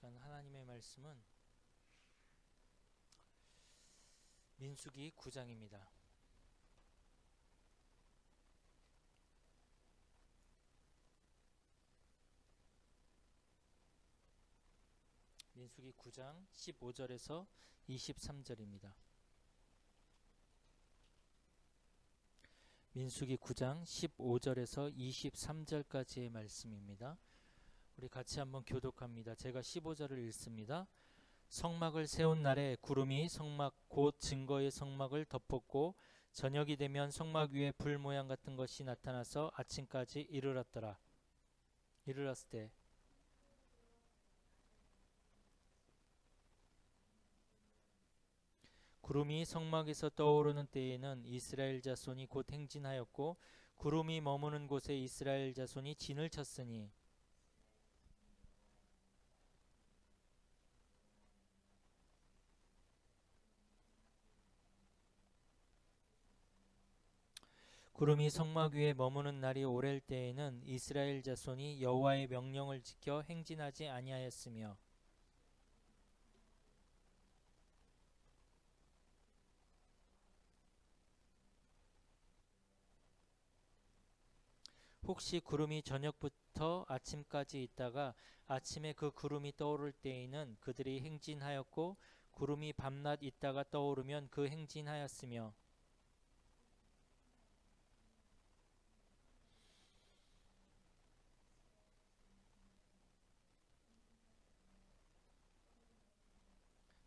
시간 하나님의 말씀은 민수기 9장입니다. 민수기 9장 15절에서 23절입니다. 민수기 9장 15절에서 23절까지의 말씀입니다. 우리 같이 한번 교독합니다. 제가 15절을 읽습니다. 성막을 세운 날에 구름이 성막 곧 증거의 성막을 덮었고 저녁이 되면 성막 위에 불 모양 같은 것이 나타나서 아침까지 이르렀더라. 이르렀을 때 구름이 성막에서 떠오르는 때에는 이스라엘 자손이 곧 행진하였고 구름이 머무는 곳에 이스라엘 자손이 진을 쳤으니 구름이 성막 위에 머무는 날이 오랠 때에는 이스라엘 자손이 여호와의 명령을 지켜 행진하지 아니하였으며 혹시 구름이 저녁부터 아침까지 있다가 아침에 그 구름이 떠오를 때에는 그들이 행진하였고 구름이 밤낮 있다가 떠오르면 그 행진하였으며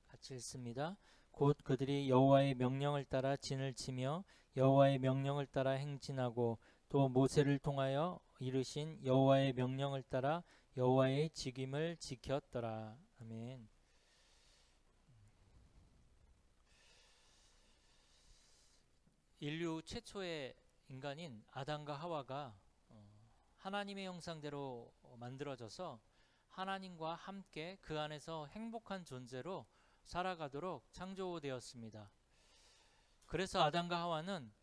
같이 읽습니다. 곧 그들이 여호와의 명령을 따라 진을 치며 여호와의 명령을 따라 행진하고 또 모세를 통하여 이르신 여호와의 명령을 따라 여호와의 직임을 지켰더라. 아멘. 인류 최초의 인간인 아담과 하와가 하나님의 형상대로 만들어져서 하나님과 함께 그 안에서 행복한 존재로 살아가도록 창조되었습니다. 그래서 아담과 하와는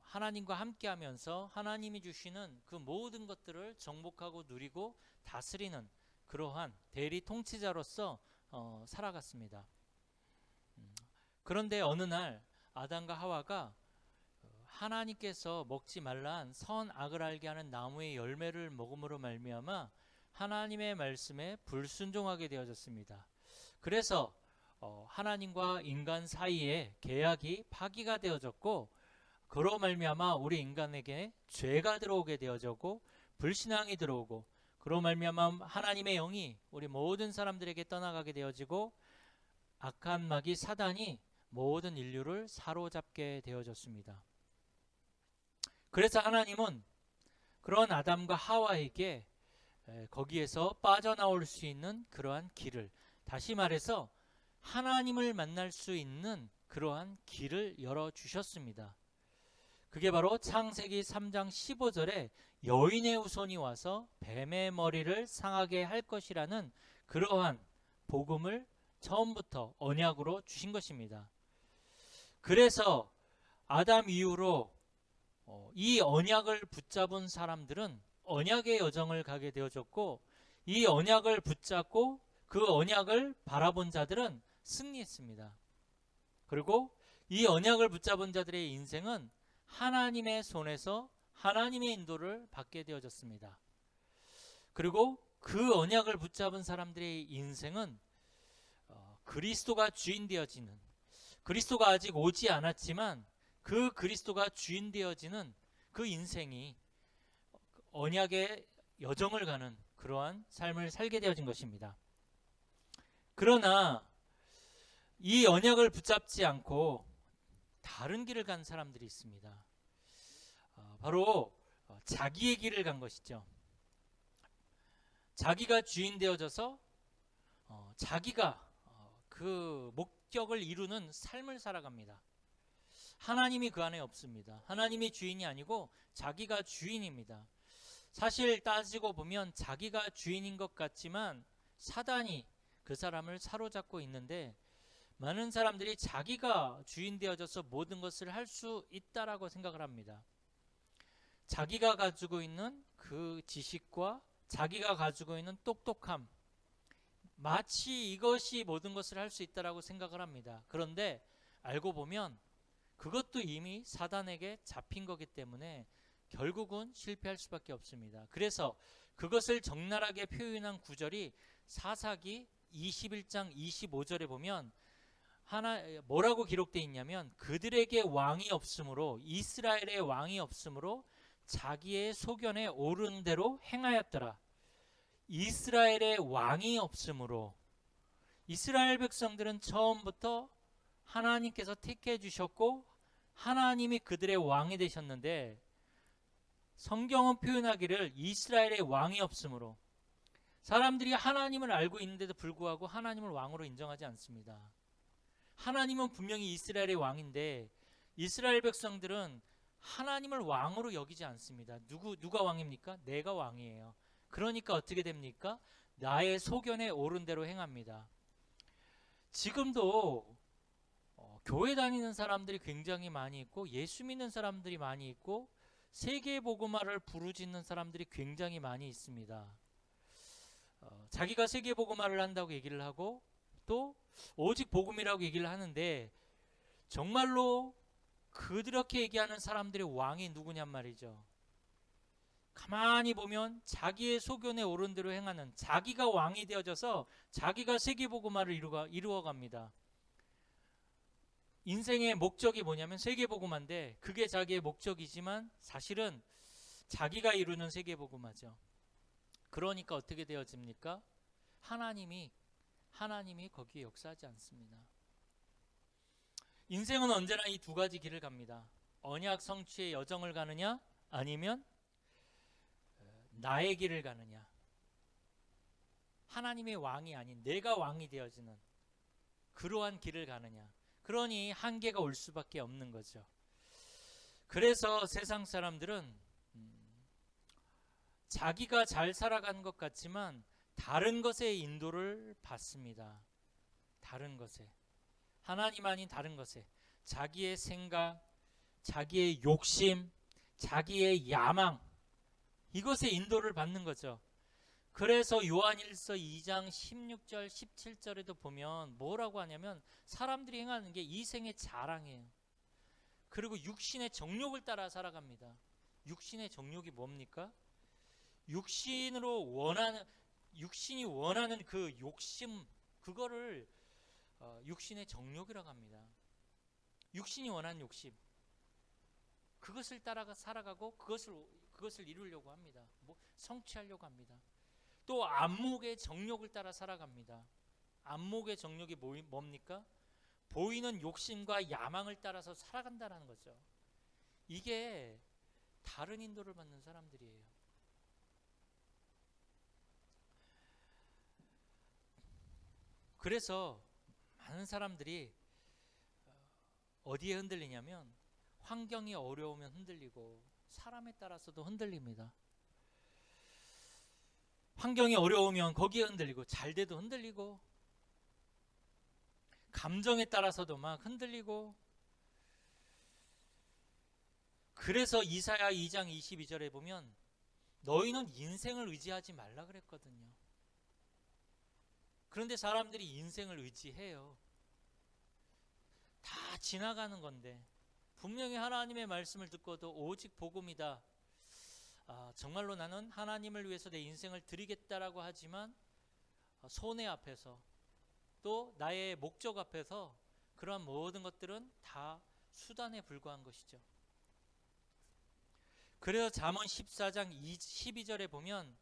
하나님과 함께하면서 하나님이 주시는 그 모든 것들을 정복하고 누리고 다스리는 그러한 대리 통치자로서 살아갔습니다. 그런데 어느 날 아담과 하와가 하나님께서 먹지 말란 선악을 알게 하는 나무의 열매를 먹음으로 말미암아 하나님의 말씀에 불순종하게 되어졌습니다. 그래서 하나님과 인간 사이에 계약이 파기가 되어졌고 그로 말미암아 우리 인간에게 죄가 들어오게 되어졌고 불신앙이 들어오고 그로 말미암아 하나님의 영이 우리 모든 사람들에게 떠나가게 되어지고 악한 마귀 사단이 모든 인류를 사로잡게 되어졌습니다. 그래서 하나님은 그런 아담과 하와에게 거기에서 빠져나올 수 있는 그러한 길을, 다시 말해서 하나님을 만날 수 있는 그러한 길을 열어주셨습니다. 그게 바로 창세기 3장 15절에 여인의 후손이 와서 뱀의 머리를 상하게 할 것이라는 그러한 복음을 처음부터 언약으로 주신 것입니다. 그래서 아담 이후로 이 언약을 붙잡은 사람들은 언약의 여정을 가게 되어졌고 이 언약을 붙잡고 그 언약을 바라본 자들은 승리했습니다. 그리고 이 언약을 붙잡은 자들의 인생은 하나님의 손에서 하나님의 인도를 받게 되어졌습니다. 그리고 그 언약을 붙잡은 사람들의 인생은 그리스도가 주인 되어지는, 그리스도가 아직 오지 않았지만 그 그리스도가 주인 되어지는 그 인생이 언약의 여정을 가는 그러한 삶을 살게 되어진 것입니다. 그러나 이 언약을 붙잡지 않고 다른 길을 간 사람들이 있습니다. 바로 자기의 길을 간 것이죠. 자기가 주인 되어져서 자기가 그 목적을 이루는 삶을 살아갑니다. 하나님이 그 안에 없습니다. 하나님이 주인이 아니고 자기가 주인입니다. 사실 따지고 보면 자기가 주인인 것 같지만 사단이 그 사람을 사로잡고 있는데 많은 사람들이 자기가 주인 되어져서 모든 것을 할 수 있다라고 생각을 합니다. 자기가 가지고 있는 그 지식과 자기가 가지고 있는 똑똑함, 마치 이것이 모든 것을 할 수 있다라고 생각을 합니다. 그런데 알고 보면 그것도 이미 사단에게 잡힌 거기 때문에 결국은 실패할 수밖에 없습니다. 그래서 그것을 적나라하게 표현한 구절이 사사기 21장 25절에 보면 뭐라고 기록되어 있냐면, 그들에게 왕이 없으므로, 이스라엘의 왕이 없으므로 자기의 소견에 오른 대로 행하였더라. 이스라엘의 왕이 없으므로. 이스라엘 백성들은 처음부터 하나님께서 택해 주셨고 하나님이 그들의 왕이 되셨는데, 성경은 표현하기를 이스라엘의 왕이 없으므로, 사람들이 하나님을 알고 있는데도 불구하고 하나님을 왕으로 인정하지 않습니다. 하나님은 분명히 이스라엘의 왕인데 이스라엘 백성들은 하나님을 왕으로 여기지 않습니다. 누가 왕입니까? 내가 왕이에요. 그러니까 어떻게 됩니까? 나의 소견에 오른 대로 행합니다. 지금도 교회 다니는 사람들이 굉장히 많이 있고, 예수 믿는 사람들이 많이 있고, 세계 복음화를 부르짖는 사람들이 굉장히 많이 있습니다. 자기가 세계 복음화를 한다고 얘기를 하고 또 오직 복음이라고 얘기를 하는데, 정말로 그렇게 얘기하는 사람들의 왕이 누구냔 말이죠. 가만히 보면 자기의 소견에 오른 대로 행하는, 자기가 왕이 되어져서 자기가 세계 복음화를 이루어갑니다. 인생의 목적이 뭐냐면 세계 복음화인데, 그게 자기의 목적이지만 사실은 자기가 이루는 세계 복음화죠. 그러니까 어떻게 되어집니까? 하나님이 거기에 역사하지 않습니다. 인생은 언제나 이 두 가지 길을 갑니다. 언약 성취의 여정을 가느냐, 아니면 나의 길을 가느냐. 하나님의 왕이 아닌 내가 왕이 되어지는 그러한 길을 가느냐. 그러니 한계가 올 수밖에 없는 거죠. 그래서 세상 사람들은 자기가 잘 살아가는 것 같지만 다른 것에 인도를 받습니다. 다른 것에, 하나님 아닌 다른 것에, 자기의 생각, 자기의 욕심, 자기의 야망, 이것에 인도를 받는 거죠. 그래서 요한일서 2장 16절 17절에도 보면 뭐라고 하냐면, 사람들이 행하는 게 이생의 자랑이에요. 그리고 육신의 정욕을 따라 살아갑니다. 육신의 정욕이 뭡니까? 육신이 원하는 그 욕심, 그거를 육신의 정욕이라고 합니다. 육신이 원하는 욕심, 그것을 따라가 살아가고 그것을 이루려고 합니다. 성취하려고 합니다. 또 안목의 정욕을 따라 살아갑니다. 안목의 정욕이 뭡니까? 보이는 욕심과 야망을 따라서 살아간다는 거죠. 이게 다른 인도를 받는 사람들이에요. 그래서 많은 사람들이 어디에 흔들리냐면, 환경이 어려우면 흔들리고 사람에 따라서도 흔들립니다. 환경이 어려우면 거기에 흔들리고, 잘 돼도 흔들리고, 감정에 따라서도 막 흔들리고. 그래서 이사야 2장 22절에 보면 너희는 인생을 의지하지 말라 그랬거든요. 그런데 사람들이 인생을 의지해요. 다 지나가는 건데, 분명히 하나님의 말씀을 듣고도 오직 복음이다, 정말로 나는 하나님을 위해서 내 인생을 드리겠다라고 하지만 손해 앞에서, 또 나의 목적 앞에서 그러한 모든 것들은 다 수단에 불과한 것이죠. 그래서 잠언 14장 12절에 보면,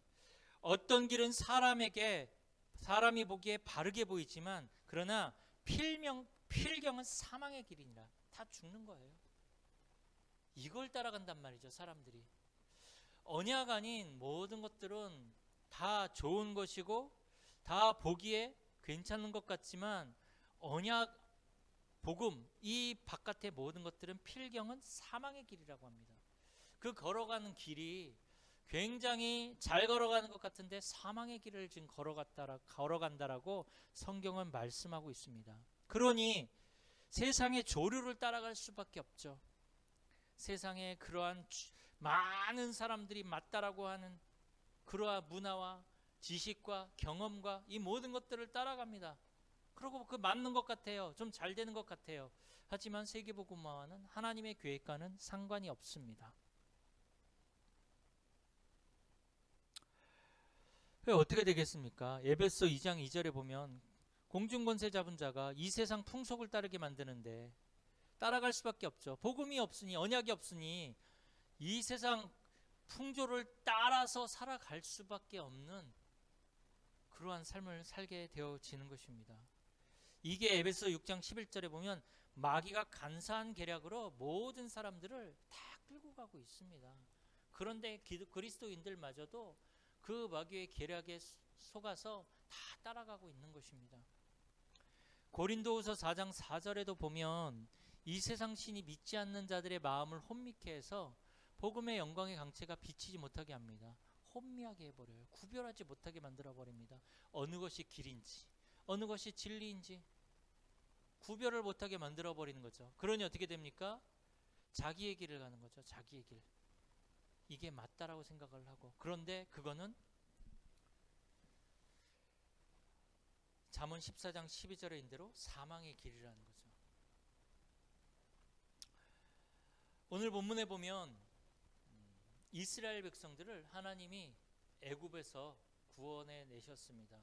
어떤 길은 사람이 보기에 바르게 보이지만 그러나 필경은 사망의 길이니라. 다 죽는 거예요. 이걸 따라간단 말이죠, 사람들이. 언약 아닌 모든 것들은 다 좋은 것이고 다 보기에 괜찮은 것 같지만, 언약, 복음, 이 바깥의 모든 것들은 필경은 사망의 길이라고 합니다. 그 걸어가는 길이 굉장히 잘 걸어가는 것 같은데 사망의 길을 지금 걸어간다라고 성경은 말씀하고 있습니다. 그러니 세상의 조류를 따라갈 수밖에 없죠. 세상에 그러한 많은 사람들이 맞다라고 하는 그러한 문화와 지식과 경험과 이 모든 것들을 따라갑니다. 그리고 그 맞는 것 같아요. 좀 잘 되는 것 같아요. 하지만 세계복음화와는 하나님의 계획과는 상관이 없습니다. 어떻게 되겠습니까? 에베소 2장 2절에 보면 공중권세 잡은 자가 이 세상 풍속을 따르게 만드는데 따라갈 수밖에 없죠. 복음이 없으니, 언약이 없으니 이 세상 풍조를 따라서 살아갈 수밖에 없는 그러한 삶을 살게 되어지는 것입니다. 이게 에베소 6장 11절에 보면 마귀가 간사한 계략으로 모든 사람들을 다 끌고 가고 있습니다. 그런데 그리스도인들마저도 그 마귀의 계략에 속아서 다 따라가고 있는 것입니다. 고린도후서 4장 4절에도 보면 이 세상 신이 믿지 않는 자들의 마음을 혼미케 해서 복음의 영광의 강체가 비치지 못하게 합니다. 혼미하게 해버려요. 구별하지 못하게 만들어버립니다. 어느 것이 길인지 어느 것이 진리인지 구별을 못하게 만들어버리는 거죠. 그러니 어떻게 됩니까? 자기의 길을 가는 거죠. 자기의 길. 이게 맞다라고 생각을 하고, 그런데 그거는 잠언 14장 12절의 인대로 사망의 길이라는 거죠. 오늘 본문에 보면 이스라엘 백성들을 하나님이 애굽에서 구원해 내셨습니다.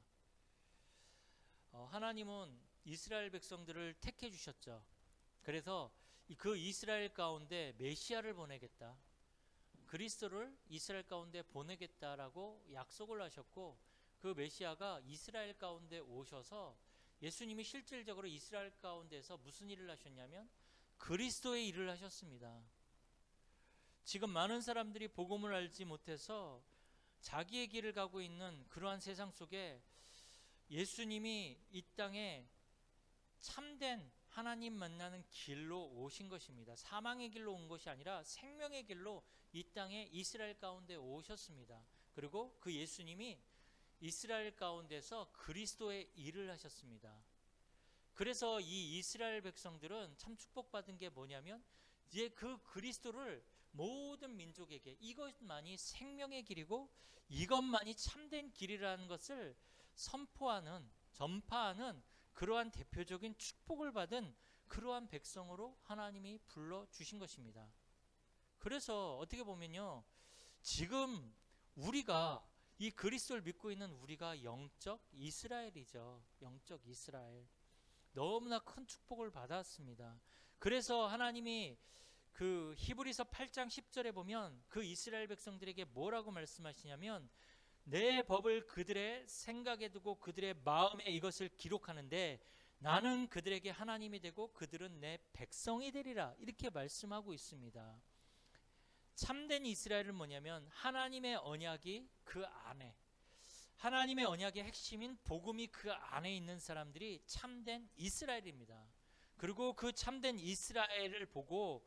하나님은 이스라엘 백성들을 택해 주셨죠. 그래서 그 이스라엘 가운데 메시아를 보내겠다, 그리스도를 이스라엘 가운데 보내겠다라고 약속을 하셨고, 그 메시아가 이스라엘 가운데 오셔서 예수님이 실질적으로 이스라엘 가운데서 무슨 일을 하셨냐면 그리스도의 일을 하셨습니다. 지금 많은 사람들이 복음을 알지 못해서 자기의 길을 가고 있는 그러한 세상 속에 예수님이 이 땅에 참된 하나님 만나는 길로 오신 것입니다. 사망의 길로 온 것이 아니라 생명의 길로 이 땅에 이스라엘 가운데 오셨습니다. 그리고 그 예수님이 이스라엘 가운데서 그리스도의 일을 하셨습니다. 그래서 이 이스라엘 백성들은 참 축복받은 게 뭐냐면 이제 그 그리스도를 모든 민족에게 이것만이 생명의 길이고 이것만이 참된 길이라는 것을 선포하는, 전파하는 그러한 대표적인 축복을 받은 그러한 백성으로 하나님이 불러주신 것입니다. 그래서 어떻게 보면요, 지금 우리가 이 그리스도를 믿고 있는 우리가 영적 이스라엘이죠. 영적 이스라엘. 너무나 큰 축복을 받았습니다. 그래서 하나님이 그 히브리서 8장 10절에 보면 그 이스라엘 백성들에게 뭐라고 말씀하시냐면 내 법을 그들의 생각에 두고 그들의 마음에 이것을 기록하는데 나는 그들에게 하나님이 되고 그들은 내 백성이 되리라, 이렇게 말씀하고 있습니다. 참된 이스라엘은 뭐냐면 하나님의 언약이 그 안에, 하나님의 언약의 핵심인 복음이 그 안에 있는 사람들이 참된 이스라엘입니다. 그리고 그 참된 이스라엘을 보고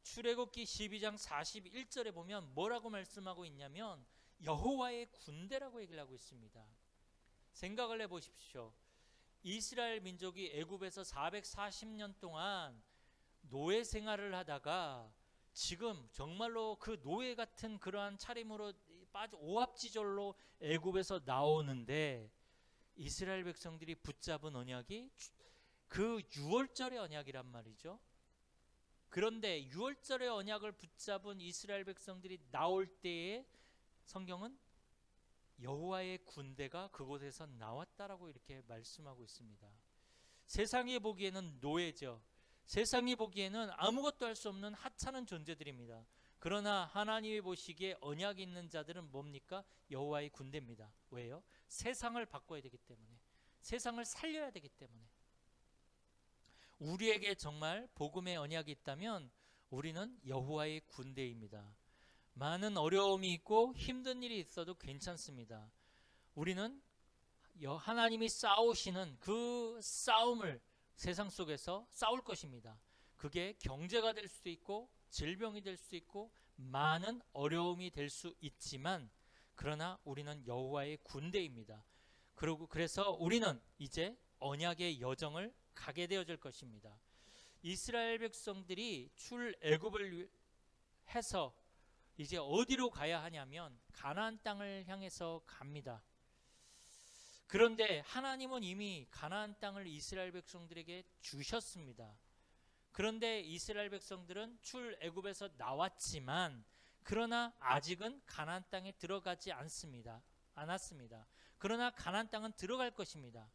출애굽기 12장 41절에 보면 뭐라고 말씀하고 있냐면 여호와의 군대라고 얘기를 하고 있습니다. 생각을 해보십시오. 이스라엘 민족이 애굽에서 440년 동안 노예 생활을 하다가 지금 정말로 그 노예 같은 그러한 차림으로 빠져 오합지졸로 애굽에서 나오는데 이스라엘 백성들이 붙잡은 언약이 그 유월절의 언약이란 말이죠. 그런데 유월절의 언약을 붙잡은 이스라엘 백성들이 나올 때에 성경은 여호와의 군대가 그곳에서 나왔다라고 이렇게 말씀하고 있습니다. 세상이 보기에는 노예죠. 세상이 보기에는 아무것도 할 수 없는 하찮은 존재들입니다. 그러나 하나님이 보시기에 언약이 있는 자들은 뭡니까? 여호와의 군대입니다. 왜요? 세상을 바꿔야 되기 때문에, 세상을 살려야 되기 때문에. 우리에게 정말 복음의 언약이 있다면 우리는 여호와의 군대입니다. 많은 어려움이 있고 힘든 일이 있어도 괜찮습니다. 우리는 하나님이 싸우시는 그 싸움을 세상 속에서 싸울 것입니다. 그게 경제가 될 수도 있고 질병이 될 수도 있고 많은 어려움이 될 수 있지만 그러나 우리는 여호와의 군대입니다. 그래서 우리는 이제 언약의 여정을 가게 되어질 것입니다. 이스라엘 백성들이 출애굽을 해서 이제 어디로 가야 하냐면 가나안 땅을 향해서 갑니다. 그런데 하나님은 이미 가나안 땅을 이스라엘 백성들에게 주셨습니다. 그런데 이스라엘 백성들은 출애굽에서 나왔지만 그러나 아직은 가나안 땅에 들어가지 않았습니다. 그러나 가나안 땅은 들어갈 것입니다.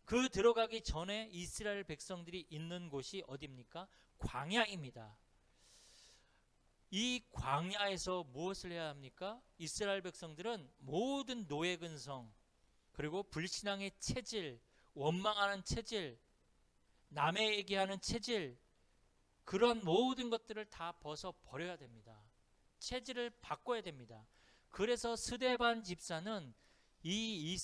그 들어가기 전에 이스라엘 백성들이 있는 곳이 어디입니까? 광야입니다. 이 광야에서 무엇을 해야 합니까? 이스라엘 백성들은 모든 노예 근성, 그리고 불신앙의 체질, 원망하는 체질, 남의 얘기하는 체질, 그런 모든 것들을 다 벗어 버려야 됩니다. 체질을 바꿔야 됩니다. 그래서 스데반 집사는 이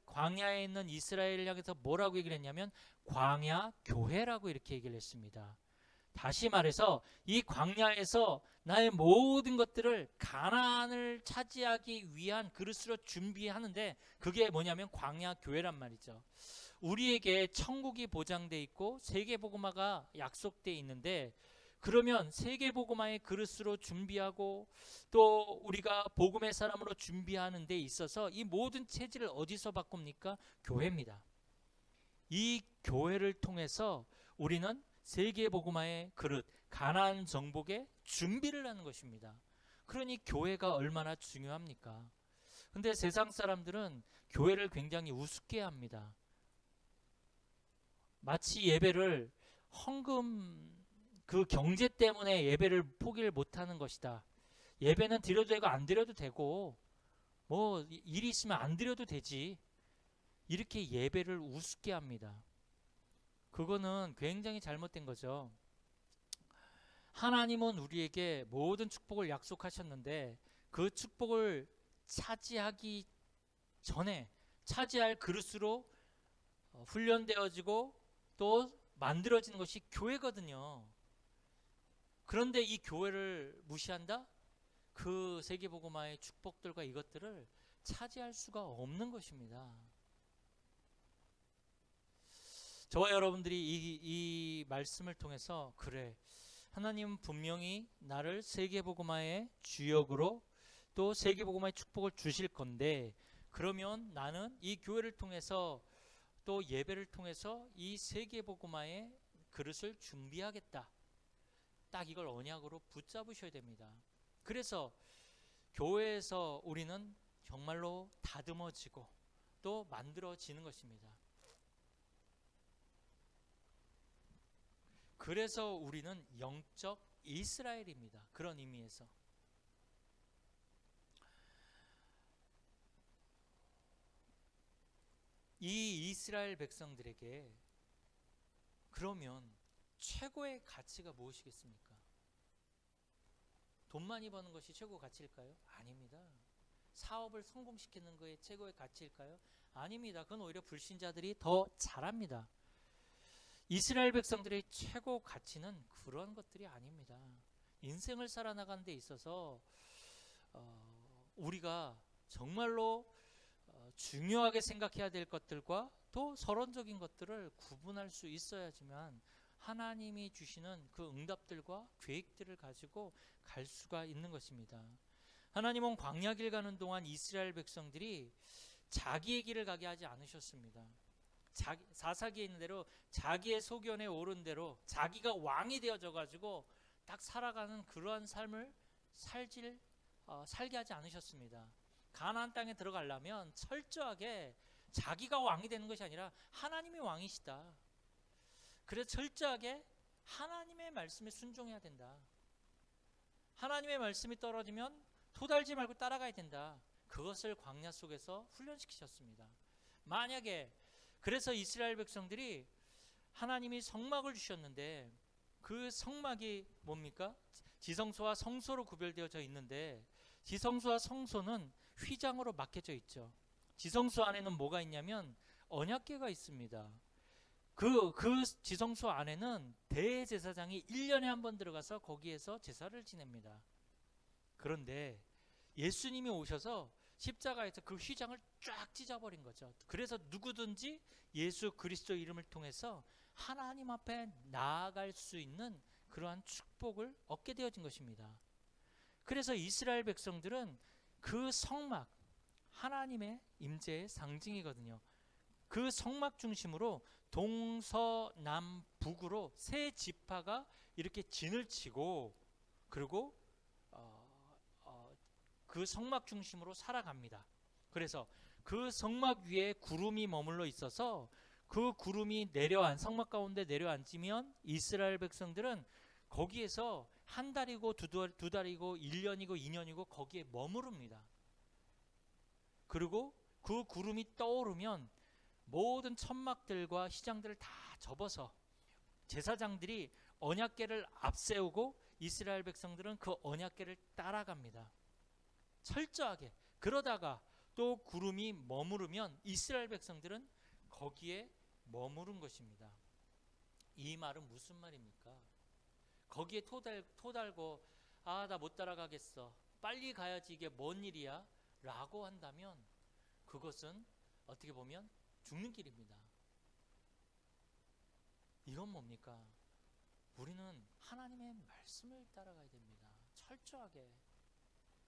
광야에 있는 이스라엘을 향해서 뭐라고 얘기를 했냐면 광야 교회라고 이렇게 얘기를 했습니다. 다시 말해서 이 광야에서 나의 모든 것들을 가나안을 차지하기 위한 그릇으로 준비하는데 그게 뭐냐면 광야 교회란 말이죠. 우리에게 천국이 보장돼 있고 세계복음화가 약속돼 있는데 그러면 세계복음화의 그릇으로 준비하고 또 우리가 복음의 사람으로 준비하는 데 있어서 이 모든 체질을 어디서 바꿉니까? 교회입니다. 이 교회를 통해서 우리는 세계복음화의 그릇, 가나안 정복의 준비를 하는 것입니다. 그러니 교회가 얼마나 중요합니까? 근데 세상 사람들은 교회를 굉장히 우습게 합니다. 마치 예배를 헌금 그 경제 때문에 예배를 포기를 못하는 것이다. 예배는 드려도 되고 안 드려도 되고 뭐 일이 있으면 안 드려도 되지. 이렇게 예배를 우습게 합니다. 그거는 굉장히 잘못된 거죠. 하나님은 우리에게 모든 축복을 약속하셨는데 그 축복을 차지하기 전에 차지할 그릇으로 훈련되어지고 또 만들어지는 것이 교회거든요. 그런데 이 교회를 무시한다? 그 세계복음화의 축복들과 이것들을 차지할 수가 없는 것입니다. 저와 여러분들이 이 말씀을 통해서 그래, 하나님은 분명히 나를 세계복음화의 주역으로 또 세계복음화의 축복을 주실 건데 그러면 나는 이 교회를 통해서 또 예배를 통해서 이 세계복음화의 그릇을 준비하겠다. 딱 이걸 언약으로 붙잡으셔야 됩니다. 그래서 교회에서 우리는 정말로 다듬어지고 또 만들어지는 것입니다. 그래서 우리는 영적 이스라엘입니다. 그런 의미에서. 이 이스라엘 백성들에게 그러면 최고의 가치가 무엇이겠습니까? 돈 많이 버는 것이 최고 가치일까요? 아닙니다. 사업을 성공시키는 것이 최고의 가치일까요? 아닙니다. 그건 오히려 불신자들이 더 잘합니다. 이스라엘 백성들의 최고 가치는 그런 것들이 아닙니다. 인생을 살아나가는 데 있어서 우리가 정말로 중요하게 생각해야 될 것들과 또 서론적인 것들을 구분할 수 있어야지만 하나님이 주시는 그 응답들과 계획들을 가지고 갈 수가 있는 것입니다. 하나님은 광야길 가는 동안 이스라엘 백성들이 자기의 길을 가게 하지 않으셨습니다. 사사기에 있는 대로 자기의 소견에 오른 대로 자기가 왕이 되어져 가지고 딱 살아가는 그러한 삶을 살게 하지 않으셨습니다. 가나안 땅에 들어가려면 철저하게 자기가 왕이 되는 것이 아니라 하나님이 왕이시다. 그래서 철저하게 하나님의 말씀에 순종해야 된다. 하나님의 말씀이 떨어지면 토달지 말고 따라가야 된다. 그것을 광야 속에서 훈련시키셨습니다. 만약에 그래서 이스라엘 백성들이 하나님이 성막을 주셨는데 그 성막이 뭡니까? 지성소와 성소로 구별되어져 있는데 지성소와 성소는 휘장으로 막혀져 있죠. 지성소 안에는 뭐가 있냐면 언약궤가 있습니다. 그 지성소 안에는 대제사장이 1년에 한 번 들어가서 거기에서 제사를 지냅니다. 그런데 예수님이 오셔서 십자가에서 그 휘장을 쫙 찢어버린 거죠. 그래서 누구든지 예수 그리스도 이름을 통해서 하나님 앞에 나아갈 수 있는 그러한 축복을 얻게 되어진 것입니다. 그래서 이스라엘 백성들은 그 성막, 하나님의 임재의 상징이거든요. 그 성막 중심으로 동서남북으로 세 지파가 이렇게 진을 치고 그리고 그 성막 중심으로 살아갑니다. 그래서 그 성막 위에 구름이 머물러 있어서 그 구름이 성막 가운데 내려앉으면 이스라엘 백성들은 거기에서 한 달이고 두 달이고 1년이고 2년이고 거기에 머무릅니다. 그리고 그 구름이 떠오르면 모든 천막들과 휘장들을 다 접어서 제사장들이 언약궤를 앞세우고 이스라엘 백성들은 그 언약궤를 따라갑니다. 철저하게. 그러다가 또 구름이 머무르면 이스라엘 백성들은 거기에 머무른 것입니다. 이 말은 무슨 말입니까? 거기에 토달고 나 못 따라가겠어. 빨리 가야지 이게 뭔 일이야? 라고 한다면 그것은 어떻게 보면 죽는 길입니다. 이건 뭡니까? 우리는 하나님의 말씀을 따라가야 됩니다. 철저하게.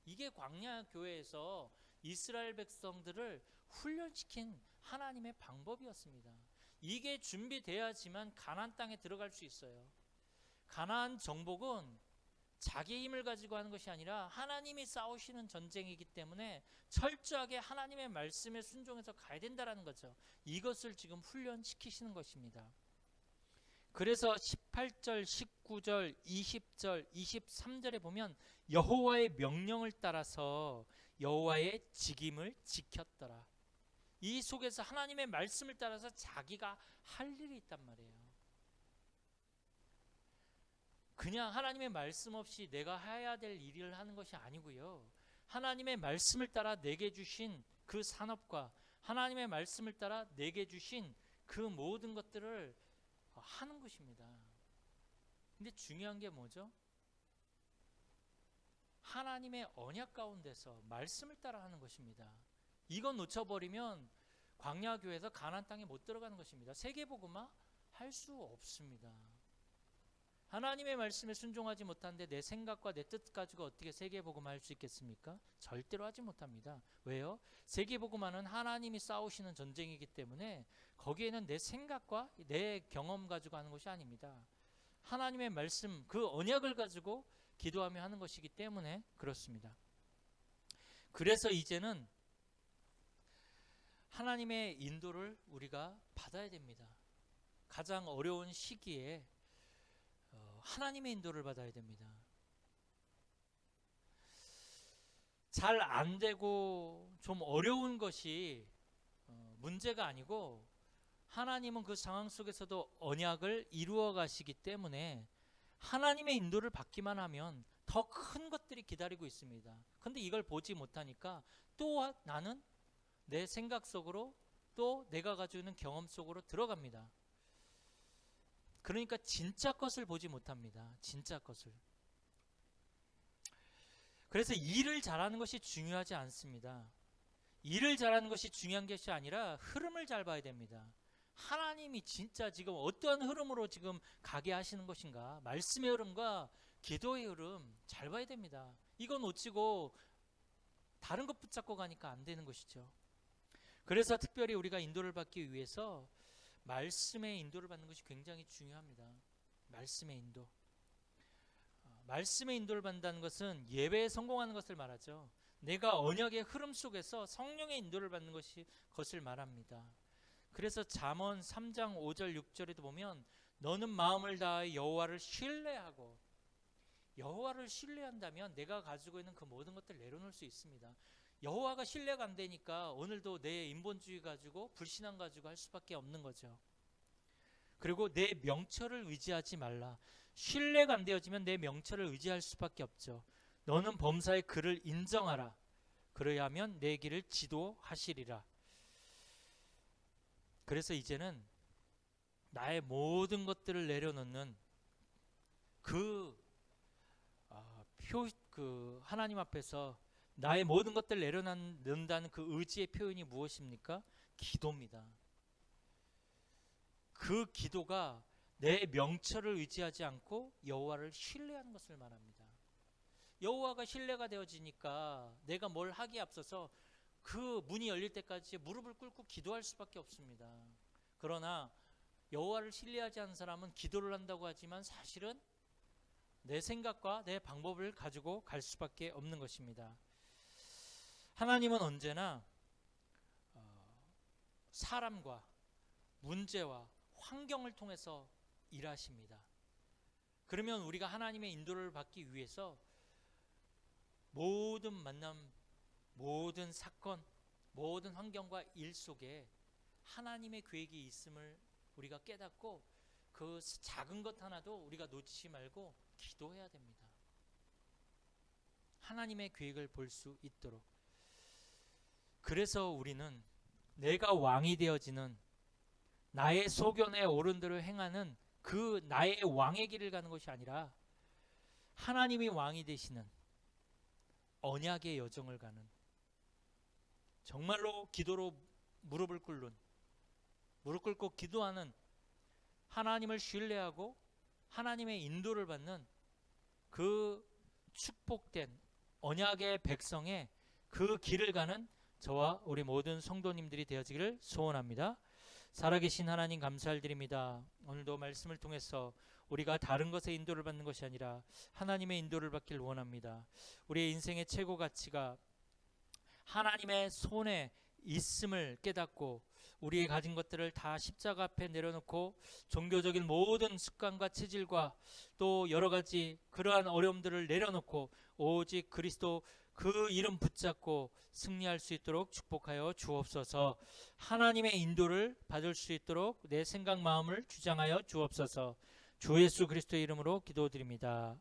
이게 광야 교회에서 이스라엘 백성들을 훈련시킨 하나님의 방법이었습니다. 이게 준비돼야지만 가나안 땅에 들어갈 수 있어요. 가나안 정복은 자기 힘을 가지고 하는 것이 아니라 하나님이 싸우시는 전쟁이기 때문에 철저하게 하나님의 말씀에 순종해서 가야 된다는 거죠. 이것을 지금 훈련시키시는 것입니다. 그래서 18절, 19절, 20절, 23절에 보면 여호와의 명령을 따라서 여호와의 직임을 지켰더라. 이 속에서 하나님의 말씀을 따라서 자기가 할 일이 있단 말이에요. 그냥 하나님의 말씀 없이 내가 해야 될 일을 하는 것이 아니고요. 하나님의 말씀을 따라 내게 주신 그 산업과 하나님의 말씀을 따라 내게 주신 그 모든 것들을 하는 것입니다. 근데 중요한 게 뭐죠? 하나님의 언약 가운데서 말씀을 따라 하는 것입니다. 이건 놓쳐버리면 광야교회에서 가나안 땅에 못 들어가는 것입니다. 세계복음화 할 수 없습니다. 하나님의 말씀에 순종하지 못하는데 내 생각과 내 뜻 가지고 어떻게 세계복음화 할 수 있겠습니까? 절대로 하지 못합니다. 왜요? 세계복음화는 하나님이 싸우시는 전쟁이기 때문에 거기에는 내 생각과 내 경험 가지고 하는 것이 아닙니다. 하나님의 말씀, 그 언약을 가지고 기도하며 하는 것이기 때문에 그렇습니다. 그래서 이제는 하나님의 인도를 우리가 받아야 됩니다. 가장 어려운 시기에 하나님의 인도를 받아야 됩니다. 잘 안 되고 좀 어려운 것이 문제가 아니고 하나님은 그 상황 속에서도 언약을 이루어 가시기 때문에 하나님의 인도를 받기만 하면 더 큰 것들이 기다리고 있습니다. 그런데 이걸 보지 못하니까 또 나는 내 생각 속으로 또 내가 가지고 있는 경험 속으로 들어갑니다. 그러니까 진짜 것을 보지 못합니다. 진짜 것을. 그래서 일을 잘하는 것이 중요하지 않습니다. 일을 잘하는 것이 중요한 것이 아니라 흐름을 잘 봐야 됩니다. 하나님이 진짜 지금 어떠한 흐름으로 지금 가게 하시는 것인가? 말씀의 흐름과 기도의 흐름 잘 봐야 됩니다. 이거 놓치고 다른 것 붙잡고 가니까 안 되는 것이죠. 그래서 특별히 우리가 인도를 받기 위해서 말씀의 인도를 받는 것이 굉장히 중요합니다. 말씀의 인도. 말씀의 인도를 받는다는 것은 예배에 성공하는 것을 말하죠. 내가 언약의 흐름 속에서 성령의 인도를 받는 것을 말합니다. 그래서 잠언 3장 5절 6절에도 보면 너는 마음을 다하여 여호와를 신뢰하고, 여호와를 신뢰한다면 내가 가지고 있는 그 모든 것들을 내려놓을 수 있습니다. 여호와가 신뢰가 안 되니까 오늘도 내 인본주의 가지고 불신앙 가지고 할 수밖에 없는 거죠. 그리고 내 명철을 의지하지 말라. 신뢰가 안 되어지면 내 명철을 의지할 수밖에 없죠. 너는 범사의 그를 인정하라. 그래야 하면 내 길을 지도하시리라. 그래서 이제는 나의 모든 것들을 내려놓는 그 하나님 앞에서 나의 모든 것들을 내려놓는다는 그 의지의 표현이 무엇입니까? 기도입니다. 그 기도가 내 명철을 의지하지 않고 여호와를 신뢰하는 것을 말합니다. 여호와가 신뢰가 되어지니까 내가 뭘 하기에 앞서서 그 문이 열릴 때까지 무릎을 꿇고 기도할 수밖에 없습니다. 그러나 여호와를 신뢰하지 않는 사람은 기도를 한다고 하지만 사실은 내 생각과 내 방법을 가지고 갈 수밖에 없는 것입니다. 하나님은 언제나 사람과 문제와 환경을 통해서 일하십니다. 그러면 우리가 하나님의 인도를 받기 위해서 모든 만남, 모든 사건, 모든 환경과 일 속에 하나님의 계획이 있음을 우리가 깨닫고 그 작은 것 하나도 우리가 놓치지 말고 기도해야 됩니다. 하나님의 계획을 볼 수 있도록. 그래서 우리는 내가 왕이 되어지는, 나의 소견에 옳은 대로 행하는 그 나의 왕의 길을 가는 것이 아니라 하나님이 왕이 되시는 언약의 여정을 가는, 정말로 기도로 무릎을 꿇고 기도하는, 하나님을 신뢰하고 하나님의 인도를 받는 그 축복된 언약의 백성의 그 길을 가는 저와 우리 모든 성도님들이 되어지기를 소원합니다. 살아계신 하나님 감사드립니다. 오늘도 말씀을 통해서 우리가 다른 것에 인도를 받는 것이 아니라 하나님의 인도를 받길 원합니다. 우리의 인생의 최고 가치가 하나님의 손에 있음을 깨닫고 우리의 가진 것들을 다 십자가 앞에 내려놓고 종교적인 모든 습관과 체질과 또 여러 가지 그러한 어려움들을 내려놓고 오직 그리스도 그 이름 붙잡고 승리할 수 있도록 축복하여 주옵소서. 하나님의 인도를 받을 수 있도록 내 생각 마음을 주장하여 주옵소서. 주 예수 그리스도의 이름으로 기도드립니다.